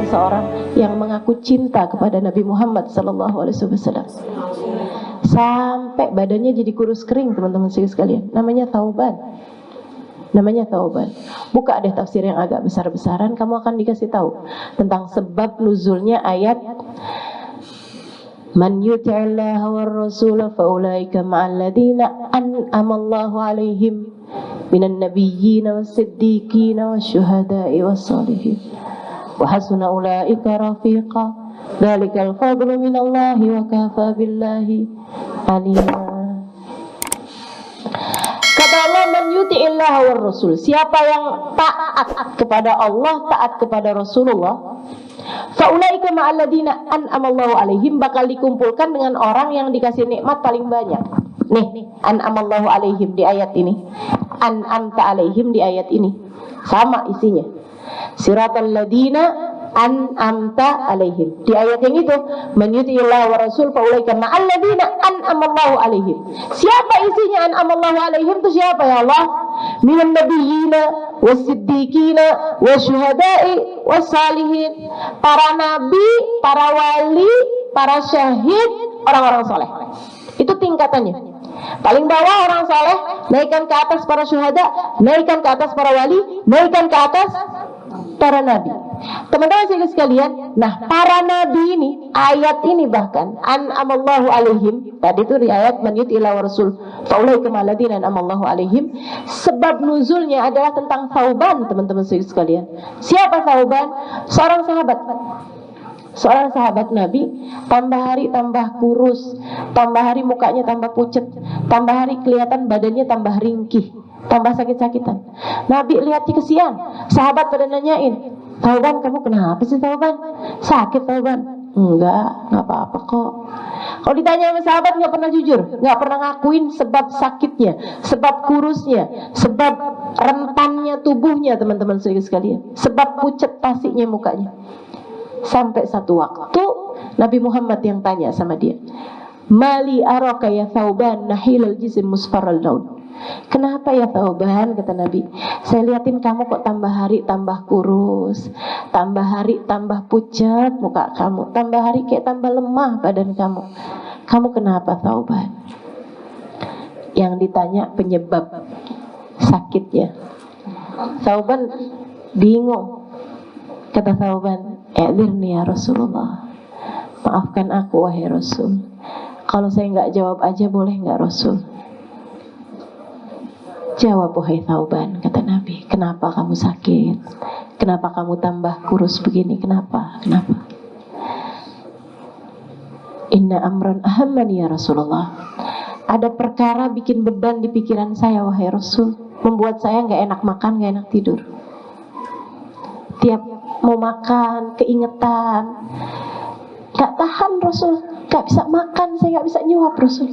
seseorang yang mengaku cinta kepada Nabi Muhammad SAW. Sampai badannya jadi kurus kering, teman-teman sekalian. Namanya Thauban. Buka deh tafsir yang agak besar-besaran, kamu akan dikasih tahu tentang sebab nuzulnya ayat Man yuti'illah war rasul fa ulaika ma'al ladina an'amallahu alaihim minan nabiyyin was siddiqin was syuhada'i was shalihin wa hasuna ulaika rafiqa dzalikal fadlu minallahi wa kafa billahi alima. Kata Allah, man yuti'illah war rasul, siapa yang taat kepada Allah, taat kepada Rasulullah, faulaika ma'alladina an'amallahu alaihim, bakal dikumpulkan dengan orang yang dikasih nikmat paling banyak. Nih, an'amallahu alaihim di ayat ini, an'amta alaihim di ayat ini, sama isinya. Siratal ladina an'amta alaihim. Di ayat yang itu, man yuti'illah wa rasul faulaika ma'alladina an'amallahu alaihim. Siapa isinya an'amallahu alaihim itu siapa ya Allah? Minan nabiyyina was-siddiqina wasyuhada'i was-salihin. Para nabi, para wali, para syahid, orang-orang soleh. Itu tingkatannya. Paling bawah orang soleh, naikkan ke atas para syuhada, naikkan ke atas para wali, naikkan ke atas para nabi. Teman-teman sekalian, nah para nabi ini, ayat ini bahkan an'amallahu alaihim, tadi itu di ayat man yuti'illah wa rasul faulaika ma'alladina an'amallahu alaihim, sebab nuzulnya adalah tentang Thauban, teman-teman sekalian. Siapa Thauban? Seorang sahabat Nabi, tambah hari tambah kurus, tambah hari mukanya tambah pucat, tambah hari kelihatan badannya tambah ringkih, tambah sakit-sakitan. Nabi lihat kesian, sahabat pada nanyain, Thauban, kamu kenapa sih Thauban? Sakit Thauban? Enggak apa-apa kok. Kalau ditanya sama sahabat nggak pernah jujur, nggak pernah ngakuin sebab sakitnya, sebab kurusnya, sebab rentannya tubuhnya, teman-teman sekalian, sebab pucat pasiknya mukanya. Sampai satu waktu Nabi Muhammad yang tanya sama dia, Mali araka ya Thauban nahilal jism musfarral laun. Kenapa ya Thauban, kata Nabi, saya liatin kamu kok tambah hari tambah kurus, tambah hari tambah pucat muka kamu, tambah hari kayak tambah lemah badan kamu. Kamu kenapa Thauban? Yang ditanya penyebab sakitnya. Thauban bingung. Kata Thauban, "I'dzirni ya Rasulullah. Maafkan aku wahai Rasul. Kalau saya nggak jawab aja boleh nggak Rasul?" "Jawab wahai Thauban," kata Nabi. "Kenapa kamu sakit? Kenapa kamu tambah kurus begini? Kenapa? Inna amran ahamman ya Rasulullah. Ada perkara bikin beban di pikiran saya wahai Rasul, membuat saya nggak enak makan, nggak enak tidur. Tiap mau makan keingetan, nggak tahan Rasul, nggak bisa makan, saya nggak bisa nyuap Rasul.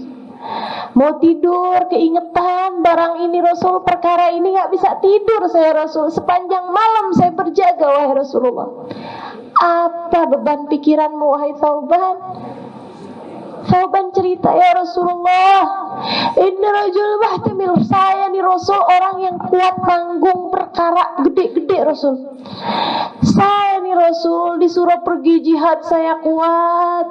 Mau tidur keingetan barang ini Rasul, perkara ini nggak bisa tidur saya Rasul. Sepanjang malam saya berjaga wahai Rasulullah. Apa beban pikiranmu wahai Thauban?" Thauban cerita, "Ya Rasulullah, ini rajul mahtamil, saya nih Rasul orang yang kuat nanggung perkara gede-gede Rasul. Saya nih Rasul disuruh pergi jihad saya kuat,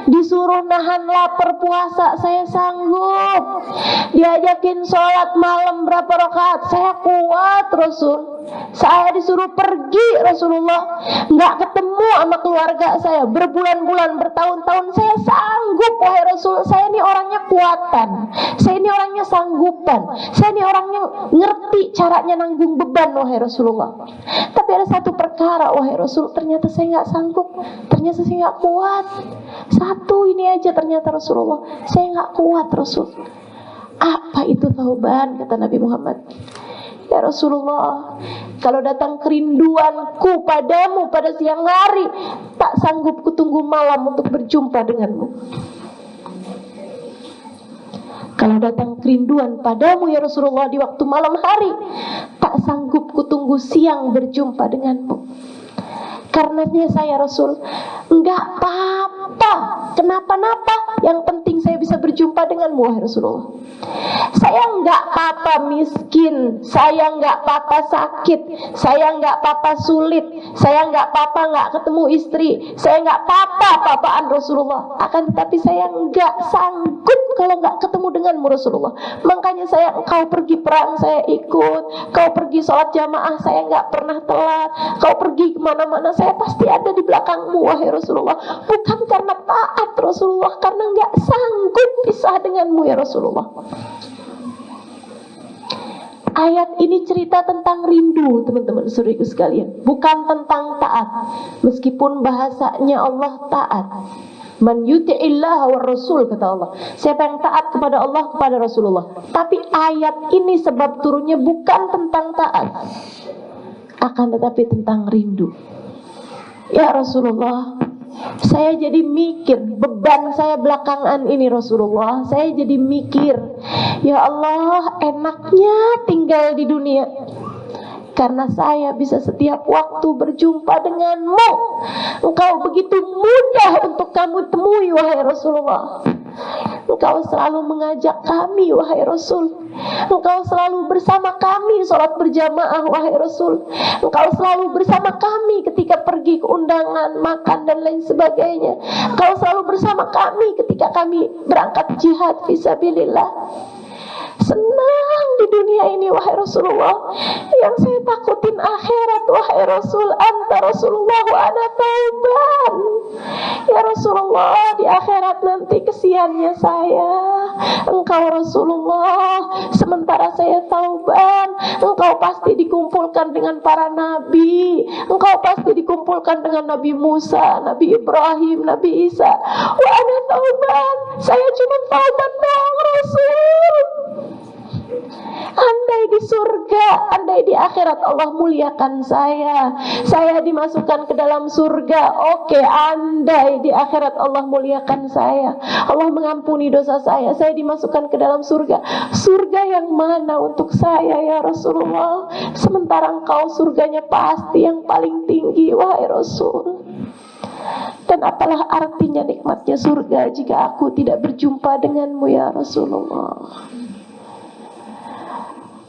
disuruh nahan lapar puasa saya sanggup, diajakin sholat malam berapa rakaat saya kuat Rasul. Saya disuruh pergi Rasulullah, nggak ketemu sama keluarga saya berbulan-bulan, bertahun-tahun, saya sanggup wahai Rasul. Saya ini orangnya kuatan, saya ini orangnya sanggupan, saya ini orangnya ngerti caranya nanggung beban wahai Rasulullah. Tapi ada satu perkara wahai Rasul, ternyata saya nggak sanggup, ternyata saya nggak kuat. Satu ini aja ternyata Rasulullah, saya nggak kuat Rasul." "Apa itu Thauban?" kata Nabi Muhammad. "Ya Rasulullah, kalau datang kerinduanku padamu pada siang hari, tak sanggup kutunggu malam untuk berjumpa denganmu. Kalau datang kerinduan padamu ya Rasulullah di waktu malam hari, tak sanggup kutunggu siang berjumpa denganmu. Karenanya saya Rasul, enggak apa-apa, kenapa-napa, yang penting saya bisa berjumpa denganmu wahai Rasulullah. Saya enggak apa-apa miskin, saya enggak apa-apa sakit, saya enggak apa-apa sulit, saya enggak apa-apa enggak ketemu istri, saya enggak apa-apa-apaan Rasulullah. Akan tetapi saya enggak sanggup kalau enggak ketemu denganmu Rasulullah. Makanya saya, engkau pergi perang saya ikut, kau pergi sholat jamaah saya enggak pernah telat, kau pergi kemana-mana saya pasti ada di belakangmu wahai Rasulullah. Bukan karena taat Rasulullah, karena enggak sanggup pisah denganmu ya Rasulullah. Ayat ini cerita tentang rindu teman-teman saudaraku sekalian, bukan tentang taat. Meskipun bahasanya Allah taat, man yuti'illah wa rasul, kata Allah, siapa yang taat kepada Allah, kepada Rasulullah. Tapi ayat ini sebab turunnya bukan tentang taat, akan tetapi tentang rindu. Ya Rasulullah, saya jadi mikir, beban saya belakangan ini Rasulullah, saya jadi mikir, ya Allah, enaknya tinggal di dunia karena saya bisa setiap waktu berjumpa denganmu. Engkau begitu mudah untuk kamu temui wahai Rasulullah. Engkau selalu mengajak kami wahai Rasul. Engkau selalu bersama kami sholat berjamaah wahai Rasul. Engkau selalu bersama kami ketika pergi ke undangan, makan dan lain sebagainya. Engkau selalu bersama kami ketika kami berangkat jihad fisabilillah. Senang di dunia ini wahai Rasulullah. Yang saya takutin akhirat wahai Rasul. Anta Rasulullah wa ana tauban. Ya Rasulullah, di akhirat nanti kesiannya saya, engkau Rasulullah, sementara saya tauban. Engkau pasti dikumpulkan dengan para nabi, engkau pasti dikumpulkan dengan Nabi Musa, Nabi Ibrahim, Nabi Isa. Wa ana tauban, saya cuma tauban doang Rasul. Andai di surga, andai di akhirat Allah muliakan saya dimasukkan ke dalam surga. Oke, andai di akhirat Allah muliakan saya, Allah mengampuni dosa saya dimasukkan ke dalam surga. Surga yang mana untuk saya ya Rasulullah? Sementara engkau surganya pasti yang paling tinggi wahai Rasul. Dan apalah artinya nikmatnya surga jika aku tidak berjumpa denganmu ya Rasulullah?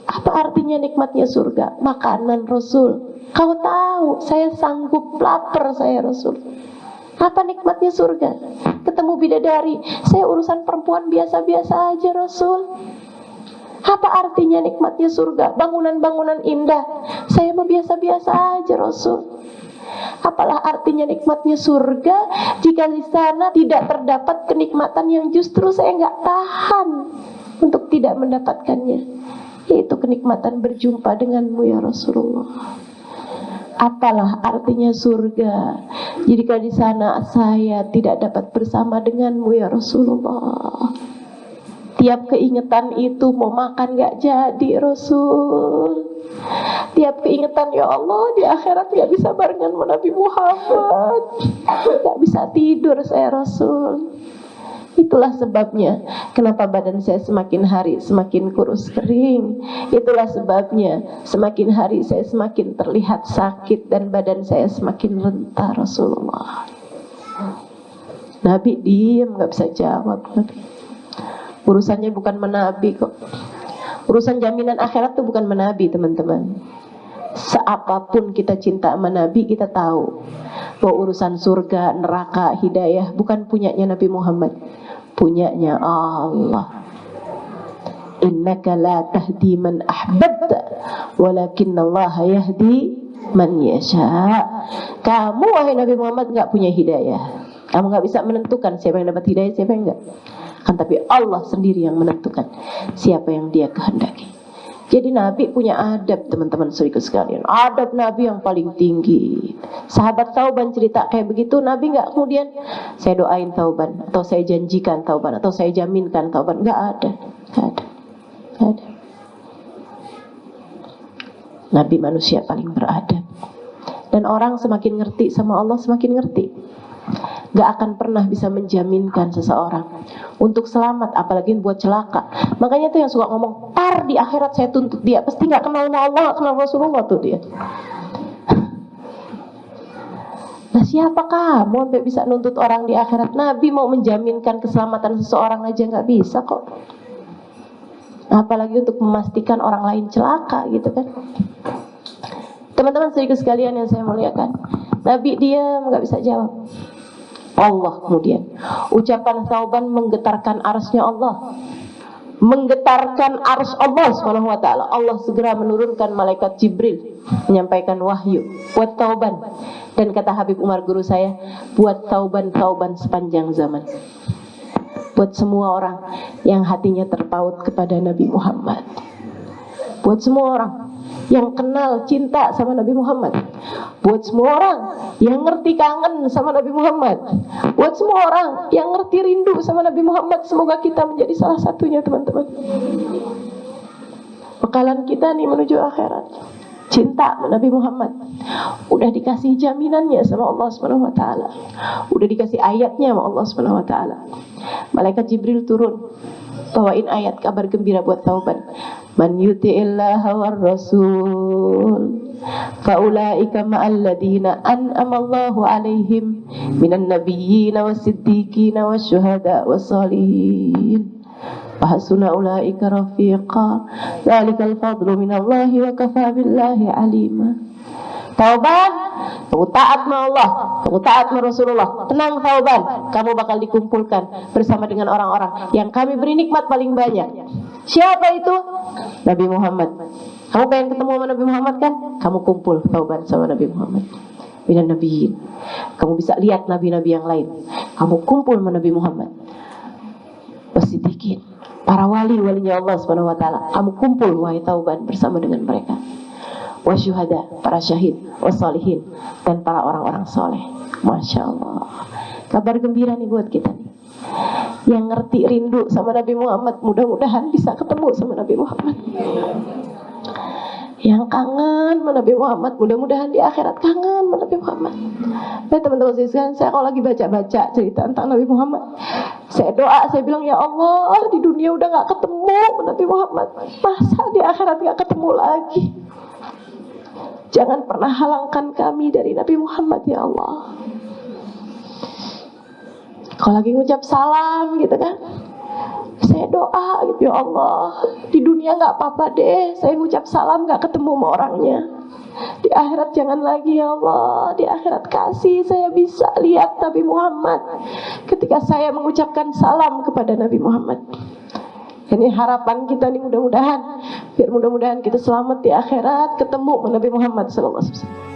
Apa artinya nikmatnya surga? Makanan Rasul, kau tahu saya sanggup lapar saya Rasul. Apa nikmatnya surga? Ketemu bidadari, saya urusan perempuan biasa-biasa aja Rasul. Apa artinya nikmatnya surga? Bangunan-bangunan indah, saya mau biasa-biasa aja Rasul. Apalah artinya nikmatnya surga jika di sana tidak terdapat kenikmatan yang justru saya nggak tahan untuk tidak mendapatkannya, yaitu kenikmatan berjumpa denganmu ya Rasulullah. Apalah artinya surga jika di sana saya tidak dapat bersama denganmu ya Rasulullah. Tiap keingetan itu mau makan gak jadi Rasul. Tiap keingetan ya Allah di akhirat gak bisa barengan sama Nabi Muhammad, gak bisa tidur saya Rasul. Itulah sebabnya kenapa badan saya semakin hari semakin kurus kering. Itulah sebabnya semakin hari saya semakin terlihat sakit dan badan saya semakin rentah Rasulullah. Nabi diam, gak bisa jawab. Urusannya bukan menabi kok. Urusan jaminan akhirat itu bukan menabi teman-teman. Seapapun kita cinta sama Nabi, kita tahu bahwa urusan surga, neraka, hidayah bukan punyanya Nabi Muhammad, punyanya Allah. Innaka la tahdi man ahbabta walakinallaha yahdi man yasha. Kamu wahai Nabi Muhammad gak punya hidayah. Kamu gak bisa menentukan siapa yang dapat hidayah, siapa yang enggak. Kan tapi Allah sendiri yang menentukan siapa yang Dia kehendaki. Jadi Nabi punya adab teman-teman saudaraku sekalian. Adab Nabi yang paling tinggi. Sahabat Thauban cerita kayak begitu, Nabi gak kemudian saya doain Thauban, atau saya janjikan Thauban, atau saya jaminkan Thauban. Gak ada. Nabi manusia paling beradab. Dan orang semakin ngerti sama Allah semakin ngerti. Gak akan pernah bisa menjaminkan seseorang untuk selamat, apalagi buat celaka. Makanya tuh yang suka ngomong, tar di akhirat saya tuntut dia, pasti gak kenal sama Allah, gak kenal Rasulullah tuh dia. Nah siapa kamu sampai bisa nuntut orang di akhirat? Nabi mau menjaminkan keselamatan seseorang aja nggak bisa kok, apalagi untuk memastikan orang lain celaka gitu kan. Teman-teman saudaraku sekalian yang saya muliakan, Nabi diam nggak bisa jawab. Allah kemudian, ucapan Thauban menggetarkan arsy-Nya Allah, menggetarkan arsy Allah Subhanahu wa taala. Allah segera menurunkan malaikat Jibril menyampaikan wahyu buat Thauban. Dan kata Habib Umar guru saya, buat Thauban sepanjang zaman. Buat semua orang yang hatinya terpaut kepada Nabi Muhammad. Buat semua orang yang kenal cinta sama Nabi Muhammad. Buat semua orang yang ngerti kangen sama Nabi Muhammad. Buat semua orang yang ngerti rindu sama Nabi Muhammad. Semoga kita menjadi salah satunya, teman-teman. Bekalan kita nih menuju akhirat, cinta Nabi Muhammad. Udah dikasih jaminannya sama Allah Subhanahu wa taala. Udah dikasih ayatnya sama Allah Subhanahu wa taala. Malaikat Jibril turun bawain ayat kabar gembira buat Thauban. Man yuti'illaha war rasul faulaika ma'al ladina an'amallahu alaihim minan nabiyyin was-siddiqin wasyuhada was-shalihin wa hasuna ulaika rafiqa dzalikal fadlu minallahi wa kafa billahi alima. Thauban, kamu taat sama Allah, kamu taat sama Rasulullah. Tenang Thauban, kamu bakal dikumpulkan bersama dengan orang-orang yang kami beri nikmat paling banyak. Siapa itu? Nabi Muhammad. Kamu pengen ketemu sama Nabi Muhammad kan? Kamu kumpul Thauban sama Nabi Muhammad. Minan nabiyyin. Kamu bisa lihat nabi-nabi yang lain. Kamu kumpul sama Nabi Muhammad. Wasiddiqin, para wali-walinya Allah Subhanahu wa taala. Kamu kumpul wahai Thauban bersama dengan mereka. Wasyuhada, para syahid, wassalihin, dan para orang-orang soleh. Masya Allah. Kabar gembira nih buat kita nih, yang ngerti rindu sama Nabi Muhammad. Mudah-mudahan bisa ketemu sama Nabi Muhammad. Yang kangen sama Nabi Muhammad, mudah-mudahan di akhirat kangen sama Nabi Muhammad. Nah teman-teman sekalian, saya kalau lagi baca-baca cerita tentang Nabi Muhammad, saya doa, saya bilang, ya Allah, di dunia udah gak ketemu sama Nabi Muhammad, masa di akhirat gak ketemu lagi? Jangan pernah halangkan kami dari Nabi Muhammad ya Allah. Kalau lagi ngucap salam gitu kan, saya doa gitu, ya Allah, di dunia gak apa-apa deh saya ngucap salam gak ketemu sama orangnya. Di akhirat jangan lagi ya Allah. Di akhirat kasih saya bisa lihat Nabi Muhammad ketika saya mengucapkan salam kepada Nabi Muhammad. Ini harapan kita nih, mudah-mudahan kita selamat di akhirat, ketemu Nabi Muhammad sallallahu alaihi wasallam.